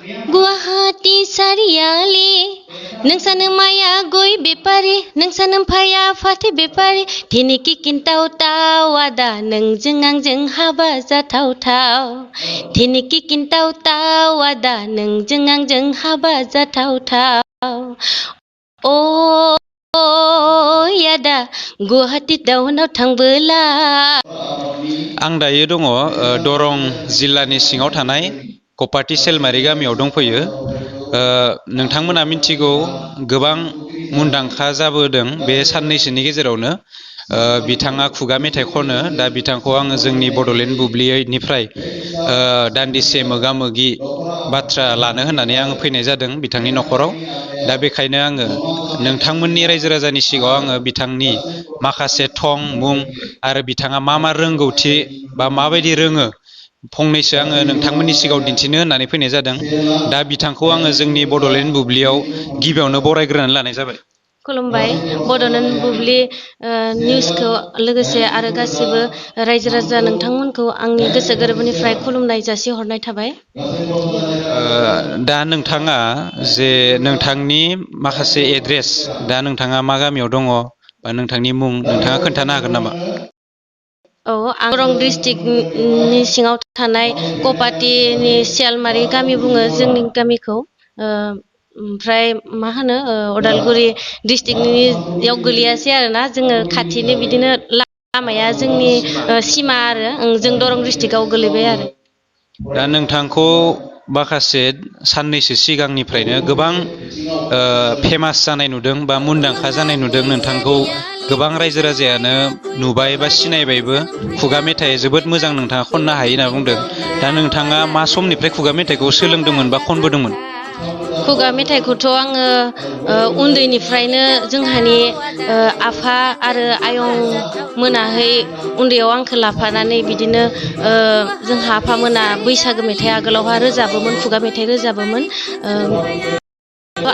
गुवाहाटी सारियालि नोंसानो माया गय बेपारि नोंसानो फाया फाथै बेपारि दिनै किकिनटाव टाव आदा नोंजों आंजों हाबा जाथावथाव दिनै किकिनटाव टाव आदा नोंजों आंजों हाबा जाथावथाव अ आदा गुवाहाटी टाउनाव थांबोला। आं दायो दङ दरं जिल्लानि सिङाव थानाय कपाटी सेलमारि गामियाव दंफैयो। नोंथांमोना मिथिगौ गोबां मुंदांखा जाबोदों बे साननैसोनि गेजेरावनो। बिथाङा खुगा मेथाइ खनो। दा बिथांखौ आङो जोंनि बड'लेण्ड बुब्लिनिफ्राय दान्दिसे मोगा मोगि बाथ्रा लानो होननानै आङो फैनाय जादों बिथांनि न'खराव। दा बेखायनो आङो नोंथांमोननि रायजो राजानि सिगाङाव आङो बिथांनि माखासे थं मुं आरो बिथाङा मा मा रोंगौथि बा माबायदि रोङो फंनैसो आङो नोंथांमोननि सिगाङाव दिन्थिनो होननानै फैनाय जादों। दा बिथांखौ आङो जोंनि बड'लेण्ड बुब्लियाव गिबियावनो बरायग्रोनानै लानाय जाबाय। खुलुमबाय बड'लेण्ड बुब्लि निउसखौ लोगोसे आरो गासिबो रायजो राजा नोंथांमोनखौ आंनि गोसो गोरबोनिफ्राय खुलुमनाय जासिहरनाय थाबाय। दा नोंथाङा जे नोंथांनि माखासे एड्रेस दा नोंथाङा मा गामियाव दङ बा नोंथांनि मुं नोंथाङा खोन्थानो हागोन नामा? औ आं दरं डिस्ट्रिक्टनि सिङाव थानाय कपाटीनि सियालमारि गामि बुङो जोंनि गामिखौ। ओमफ्राय मा होनो अदालगुरि डिस्ट्रिक्टनियाव गोलैयासै आरोना जोङो खाथिनो बिदिनो लामाया जोंनि सिमा आरो जों दरं डिस्ट्रिक्टआव गोलैबाय आरो। दा नोंथांखौ माखासे साननैसो सिगांनिफ्रायनो गोबां फेमास जानाय नुदों बा मुंदांखा जानाय नुदों। नोंथांखौ गोबां रायजो राजायानो नुबाय बा सिनायबायबो। खुगा मेथाइ जोबोद मोजां नोंथाङा खननो हायो होनना बुंदों। दा नोंथाङा मा समनिफ्राय खुगा मेथाइखौ सोलोंदोंमोन बा खनबोदोंमोन? खुगा मेथाइखौथ' आङो उन्दैनिफ्रायनो जोंहानि आफा आरो आयं मोनाहै उन्दैयाव आंखौ लाफानानै बिदिनो जोंहा आफामोना बैसागो मेथाइ आगोलावहा रोजाबोमोन खुगा मेथाइ रोजाबोमोन।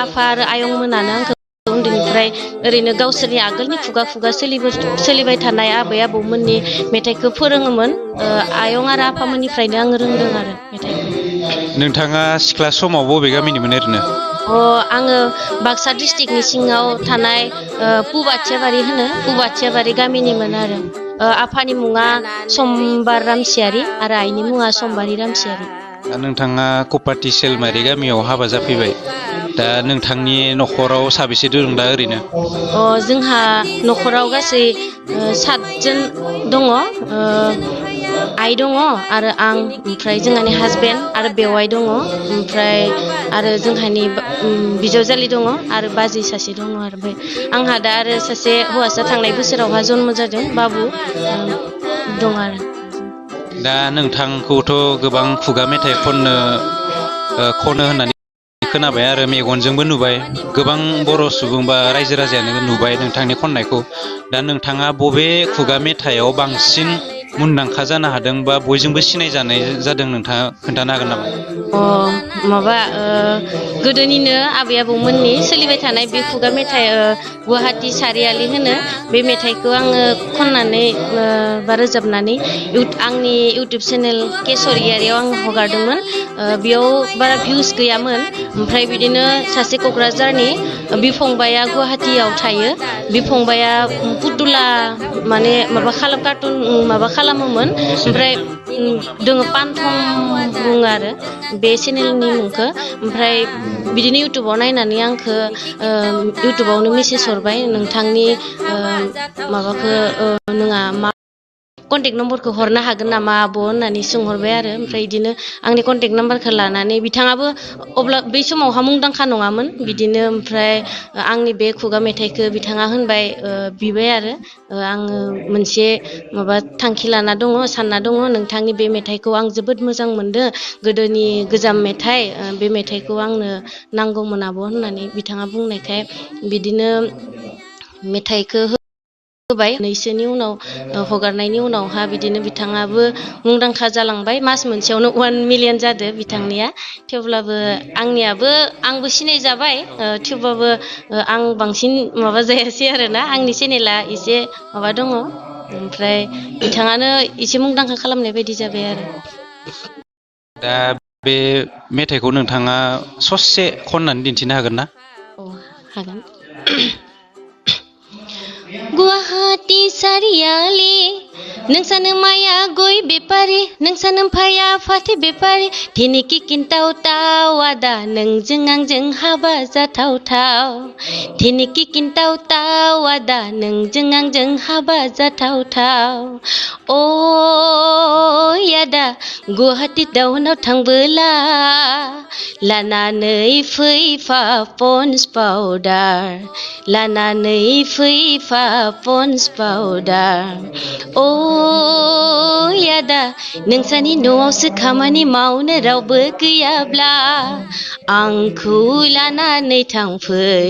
आफा आरो आयं मोनानो आंखौ उन्दैनिफ्राय ओरैनो गावसोरनि आगोलनि खुगा खुगा सोलिबाय थानाय आबै आबौमोननि मेथाइखौ फोरोङोमोन। आयं आरो आफामोननिफ्रायनो आङो रोंदों आरो मेथाइखौ। नोंथाङा सिख्ला समाव बबे गामिनिमोन ओरैनो? आङो बाक्सा डिस्ट्रिक्टनि सिङाव थानाय पुबाथियाबारि होनो पुबाथियाबारि गामिनिमोन आरो। आफानि मुङा समबार रामसियारि आरो आइनि मुङा समबारि रामसियारि। दा नोंथाङा कपाटी सेलमारि गामियाव हाबा जाफैबाय। दा नोंथांनि न'खराव साबेसे दं दा ओरैनो? जोंहा न'खराव गासै 7 जोन दङ। आइ दङ आरो आं ओमफ्राय जोंहानि हासबेन्ड आरो बेवाइ दङ ओमफ्राय आरो जोंहानि बिजावजालि दङ आरो बाजै सासे दङ आरो। ओमफ्राय आंहा दा आरो सासे हौवासा थांनाय बोसोरावहा जन्म जादों बाबु दं आरो। दा नोंथांखौथ' गोबां खुगा मेथाइ खनो होननानै खोनाबाय आरो मेगनजोंबो नुबाय। गोबां बर' सुबुं बा रायजो राजायानो नुबाय नोंथांनि खननायखौ। दा नोंथाङा बबे खुगा मेथाइआव बांसिन मुंदांखा जानो हादों बा बयजोंबो सिनायजानाय जादों नोंथाङा खोन्थानो हागोन नामा? माबा गोदोनिनो आबै आबौमोननि सोलिबाय थानाय बे खुगा मेथाइ गुवाहाटी सारियालि होनो बे मेथाइखौ आङो खननानै बा रोजाबनानै आंनि इउटुब चेनेल केसरियारियाव आं हगारदोंमोन। बेयाव बारा भिउस गैयामोन। ओमफ्राय बिदिनो सासे क'क्राझारनि बिफंबाया गुवाहाटीयाव थायो। बिफंबाया पुतुला माने माबा कार्टुन माबा खालामोमोन। ओमफ्राय दोङो पानथं बुङो आरो बे चेनेलनि मुंखौ। ओमफ्राय बिदिनो इउटुबाव नायनानै आंखौ इउटुबावनो मेसेज हरबाय नोंथांनि माबाखौ नोंहा मा कन्टेक्ट नम्बरखौ हरनो हागोन नामा आब' होननानै सोंहरबाय आरो। ओमफ्राय बिदिनो आंनि कन्टेक्ट नाम्बारखौ लानानै बिथाङाबो अब्ला बै समावहा मुंदांखा नङामोन बिदिनो। ओमफ्राय आंनि बे खुगा मेथाइखौ बिथाङा होनबाय बिबाय आरो आङो मोनसे माबा थांखि लाना दङ सानना दङ नोंथांनि बे मेथाइखौ आं जोबोद मोजां मोनदों गोदोनि गोजाम मेथाइ बे मेथाइखौ आंनो नांगौमोन आब' होननानै बिथाङा बुंनायखाय बिदिनो मेथाइखौ होबाय। नैसोनि उनाव हगारनायनि उनावहा बिदिनो बिथाङाबो मुंदांखा जालांबाय। मास मोनसेयावनो 1 मिलियन जादो बिथांनिया। थेवब्लाबो आंबो सिनाय जाबाय। थेवब्लाबो आं बांसिन माबा जायासै आरोना आंनि चेनेला एसे माबा दङ। ओमफ्राय बिथाङानो एसे मुंदांखा खालामनाय बायदि जाबाय आरो। दा बे मेथाइखौ नोंथाङा ससे खननानै दिन्थिनो हागोन ना? औ हागोन। गुवाहाटी सारियालि नोंसानो माया गय बेपारि नोंसानो फाया फाथै बेपारि दिनै किकिनटाव टाव आदा नोंजों आंजों हाबा जाथावथाव दिनै किकिनटाव टाव आदा नोंजों आंजों हाबा जाथावथाव अ आदा गुवाहाटी टाउनाव थांबोला लानानै फैफा पन्स पाउदार लानानै फैफा पन्स पाउदार अ आदा नोंसानि न'आवसो खामानि मावनो रावबो गैयाब्ला आंखौ लानानै थांफै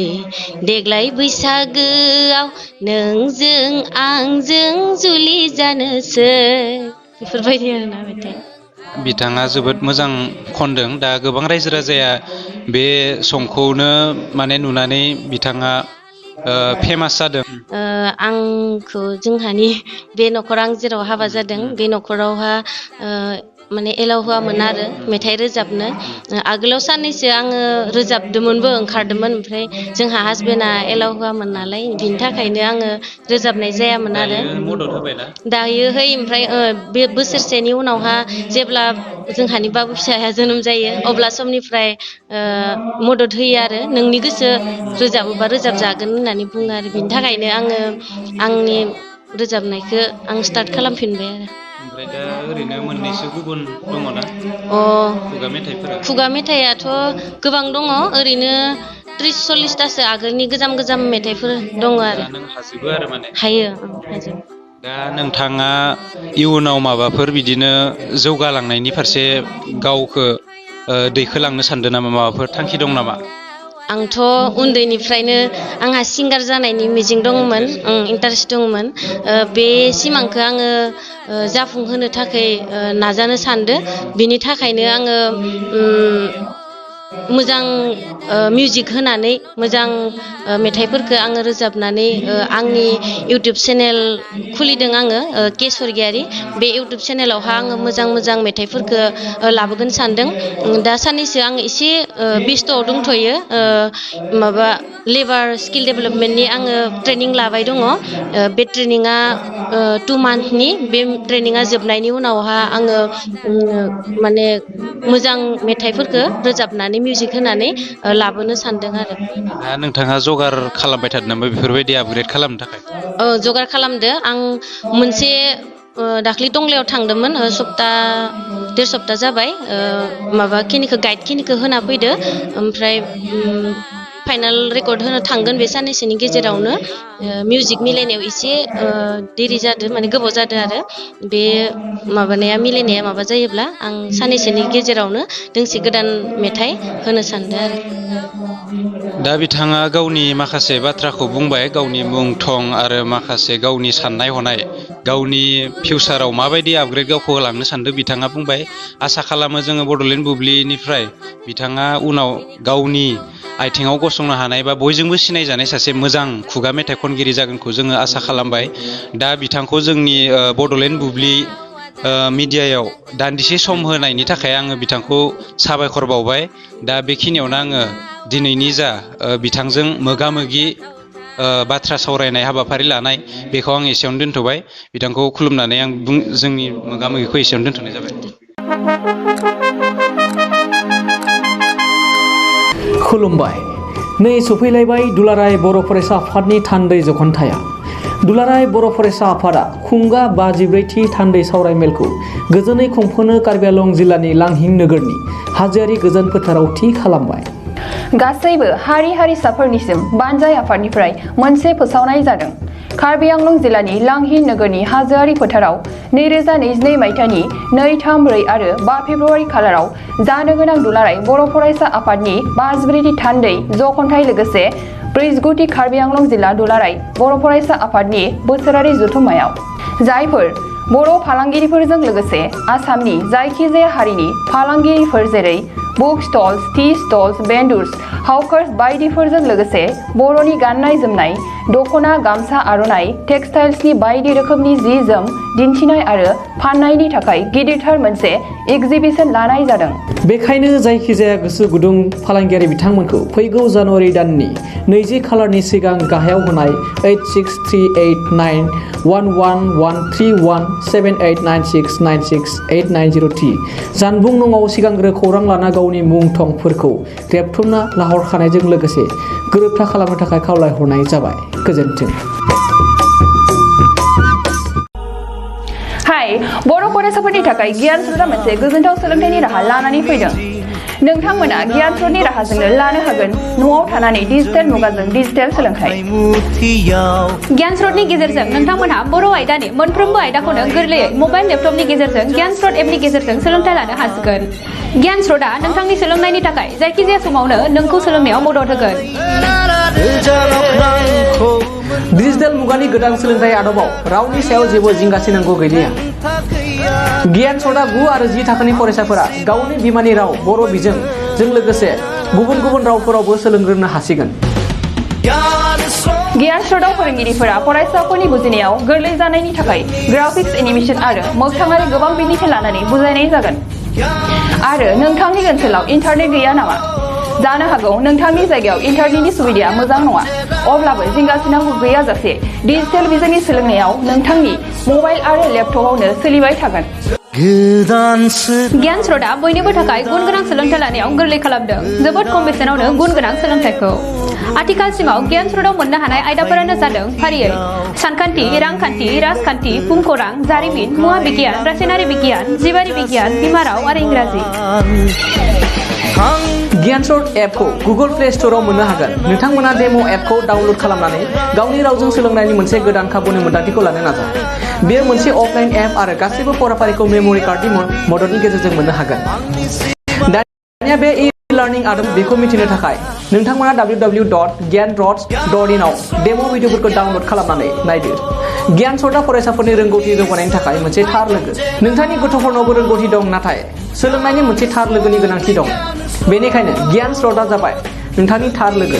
देग्लाय बैसागोआव नोंजों आंजों जुलि जानोसै बेफोरबायदि आरोना मेथाइ। बिथाङा जोबोद मोजां खनदों। दा गोबां रायजो राजाया बे संखौनो माने नुनानै बिथाङा फेमास जादों। आंखौ जोंहानि बे न'खराव आं जेराव हाबा जादों बे न'खरावहा माने एलाव होआमोन आरो मेथाइ रोजाबनो। आगोलाव साननैसो आङो रोजाबदोंमोनबो ओंखारदोंमोन ओमफ्राय जोंहा हासबेन्डआ एलाव होआमोन नालाय बिनि थाखायनो आङो रोजाबनाय जायामोन आरो। मदद होबायना? दायोहै ओमफ्राय बे बोसोरसेनि उनावहा जेब्ला जोंहानि बाबु फिसाया जोनोम जायो अब्ला समनिफ्राय मदद होयो आरो नोंनि गोसो रोजाबोबा रोजाबजागोन होननानै बुङो आरो बिनि थाखायनो आङो आंनि रोजाबनायखौ आं स्टार्ट खालामफिनबाय आरो। ओमफ्राय दा ओरैनो मोननैसो गुबुन दङ ना खुगा मेथाइफोरा? खुगा मेथाइआथ' गोबां दङ ओरैनो 30-40थासो आगोलनि गोजाम मेथाइफोर दङ दा आरो। नों हाजोबो आरो माने? हायो हाजोबो। दा नोंथाङा इयुनाव माबाफोर बिदिनो जौगालांनायनि फारसे गावखौ दैखोलांनो सानदों नामा? माबाफोर थांखि दं नामा? आंथ' उन्दैनिफ्रायनो आंहा सिंगार जानायनि मिजिं दङमोन, इन्टारेस्ट दङमोन। बे सिमांखौ आङो जाफुंहोनो थाखाय नाजानो सानदों। बिनि थाखायनो आङो मोजां मिउजिक होनानै मोजां मेथाइफोरखौ आङो रोजाबनानै आंनि इउटुब चेनेल खुलिदों आङो के स्वर्गियारि। बे इउटुब चेनेलावहा आङो मोजां मेथाइफोरखौ लाबोगोन सानदों। दा साननैसो आङो एसे बेस्थ'आव दंथ'यो। माबा लेबार स्किल डेभेलपमेन्टनि आङो ट्रेनिं लाबाय दङ। बे ट्रेनिङा 2 मान्थनि। बे ट्रेनिङा जोबनायनि उनावहा आङो माने मोजां मेथाइफोरखौ रोजाबनानै मिउजिक होनानै लाबोनो सानदों आरो। दा नोंथाङा जगार खालामबाय थादों नामा बेफोरबायदि आपग्रेड खालामनो थाखाय? जगार खालामदो। आं मोनसे दाख्लै टंलायाव थांदोंमोन, देर सप्ता जाबाय। माबाखिनिखौ गाइडखिनिखौ होना फैदो ओमफ्राय फाइनाल रेकर्ड होनो थांगोन बे साननैसोनि गेजेरावनो। मिउजिक मिलायनायाव एसे देरि जादों, माने गोबाव जादों आरो। बे माबानाया मिलायनाया माबा जायोब्ला आं साननैसोनि गेजेरावनो दोंसे गोदान मेथाइ होनो सानदों आरो। दा बिथाङा गावनि माखासे बाथ्राखौ बुंबाय, गावनि मुं थं आरो माखासे गावनि साननाय हनाय, गावनि फिउचाराव माबायदि आपग्रेड गावखौ लांनो सानदों बिथाङा बुंबाय। आसा खालामो जोङो बड'लेण्ड बुब्लिनिफ्राय बिथाङा उनाव गावनि आथिङाव गसंनो हानाय बा बयजोंबो सिनायजानाय सासे मोजां खुगा मेथाइ खनगिरि जागोनखौ जोङो आसा खालामबाय। दा बिथांखौ जोंनि बड'लेण्ड बुब्लि मिडियायाव दान्दिसे सम होनायनि थाखाय आङो बिथांखौ साबायखर बावबाय। दा बेखिनियावनो आङो दिनैनि जा बिथांजों मोगा-मोगि बाथ्रा सावरायनाय हाबाफारि लानाय बेखौ आं एसेयावनो दोनथ'बाय। बिथांखौ खुलुमनानै आं जोंनि मोगा-मोगिखौ एसेयावनो दोनथ'नाय जाबाय। खुलुमबाय। नै सफैलायबाय दुलाराय बर' फरायसा आफादनि थान्दै जखनथाया। दुलाराय बर' फरायसा आफादा खुंगा 54थि थान्दै सावरायमेलखौ गोजोनै खुंफुंनो कार्बि आंलं जिल्लानि लांहिं नोगोरनि हाजोआरि गोजोन फोथाराव थि खालामबाय। गासैबो हारि हारिसाफोरनिसिम बानजाय आफादनिफ्राय मोनसे फोसावनाय जादों। कार्बि आंलं जिल्लानि लांहिं नोगोरनि हाजोआरि फोथाराव 2022 मायथाइनि 2, 3, 4 आरो 5 फेब्रुआरि खालाराव जानो गोनां दुलाराय बर' फरायसा आफादनि 54थि थान्दै जखनथाय लोगोसे 49थि कार्बि आंलं जिल्ला दुलाराय बर' फरायसा आफादनि बोसोरारि जथुम्मायाव जायफोर बर' फालांगिरिफोरजों लोगोसे आसामनि जायखिजाया हारिनि फालांगिरिफोर जेरै book stalls, tea stalls, vendors, hawkers बायदिफोरजों लोगोसे बर'नि गाननाय जोमनाय, दख'ना, गामसा, आर'नाइ, टेक्सटाइल्सनि बायदि रोखोमनि जि जोम दिन्थिनाय आरो फाननायनि थाखाय गिदिरथार मोनसे एग्जिबिशन लानाय जादों। बेखायनो जायखिजाया गोसो गुदुं फालांगियारि बिथांमोनखौ फैगौ जानुवारि दाननि 20 खालारनि सिगां गाहायाव होनाय 86389111317896968903 जानबुं नङाव सिगांग्रो खौरां लाना गावनि मुं थंफोरखौ रेबथुमना लाहरखानायजों लोगोसे गोरोबथा खालामनो थाखाय खावलायहरनाय जाबाय। गोजोन्थों। हाय, बर' फरायसाफोरनि थाखाय गियान स्रोतआ मोनसे गोजोनथाव सोलोंथाइनि राहा लानानै फैदों। नोंथांमोना गियान स्रोतनि राहाजोंनो लानो हागोन न'आव थानानै डिजिटेल मुगाजों डिजिटेल सोलोंथाइ। गियान स्रोतनि गेजेरजों नोंथांमोनहा बर' आयदानि मोनफ्रोमबो आयदाखौनो गोरलैयै मबाइल लेपटपनि गेजेरजों गियान स्रोत एपनि गेजेरजों सोलोंथाइ लानो हासिगोन। गियान स्रोतआ नोंथांनि सोलोंनायनि थाखाय जायखिजाया समावनो नोंखौ सोलोंनायाव मदद होगोन। डिजिटेल मुगानि गोदान सोलोंथाइ आदबाव रावनि सायाव जेबो जिंगासिनांगौ गैलिया। गियान स्रोतआ 9 आरो 10 थाखोनि फरायसाफोरा गावनि बिमानि राव बर' बिजोंजों लोगोसे गुबुन गुबुन रावफोरावबो सोलोंग्रोनो हासिगोन। गियान स्रोतआव फोरोंगिरिफोरा फरायसाफोरनि बुजिनायाव गोरलै जानायनि थाखाय ग्राफिक्स, एनिमेशन आरो मोगथाङारि गोबां बिदिन्थि लानानै बुजायनाय जागोन। आरो नोंथांनि ओनसोलाव इन्टारनेट गैया नामा? जानो हागौ नोंथांनि जायगायाव इन्टारनेटनि सुबिदाया मोजां नङा। अब्लाबो जिंगासिनांगौ गैयाजासे डिजिटेल बिजोंनि सोलोंनायाव नोंथांनि मबाइल आरो लेपटपआवनो सोलिबाय थागोन। गियान स्रोतआ बयनिबो थाखाय गुन गोनां सोलोंथाइ लानायाव गोरलै खालामदों। जोबोद खम बेसेनावनो गुन गोनां सोलोंथाइखौ। आथिखालसिमाव गियान स्रोतआव मोननो हानाय आयदाफोरानो जादों फारियै सानखान्थि, रांखान्थि, राजखान्थि, भुमखौरां, जारिमिन, मुवा बिगियान, रासायनारि बिगियान, जिबारि बिगियान, बिमा राव आरो इंराजि। गियान स्रोत एपखौ गुगल प्ले स्ट'रआव मोननो हागोन। नोंथांमोना डेम' एपखौ डाउनल'ड खालामनानै गावनि रावजों सोलोंनायनि मोनसे गोदान खाबुनि मोन्दांथिखौ लानो नाजा। बेयो मोनसे अफलाइन एप आरो गासैबो फराफारिखौ मेम'रि कार्डनि मददनि गेजेरजों मोननो हागोन। दानिया बे ई-लार्निं आदब बेखौ मिथिनो थाखाय नोंथांमोना www.gyanrots.in आव डेम' भिडिअफोरखौ डाउनल'ड खालामनानै नायदो। गियान स्रोतआ फरायसाफोरनि रोंगौथि जौगानायनि थाखाय मोनसे थार लोगो। नोंथांनि गथ'फोरनावबो रोंगौथि दं, नाथाय सोलोंनायनि मोनसे थार लोगोनि गोनांथि दं। बेनिखायनो गियान स्रोतआ जाबाय नोंथांनि थार लोगो।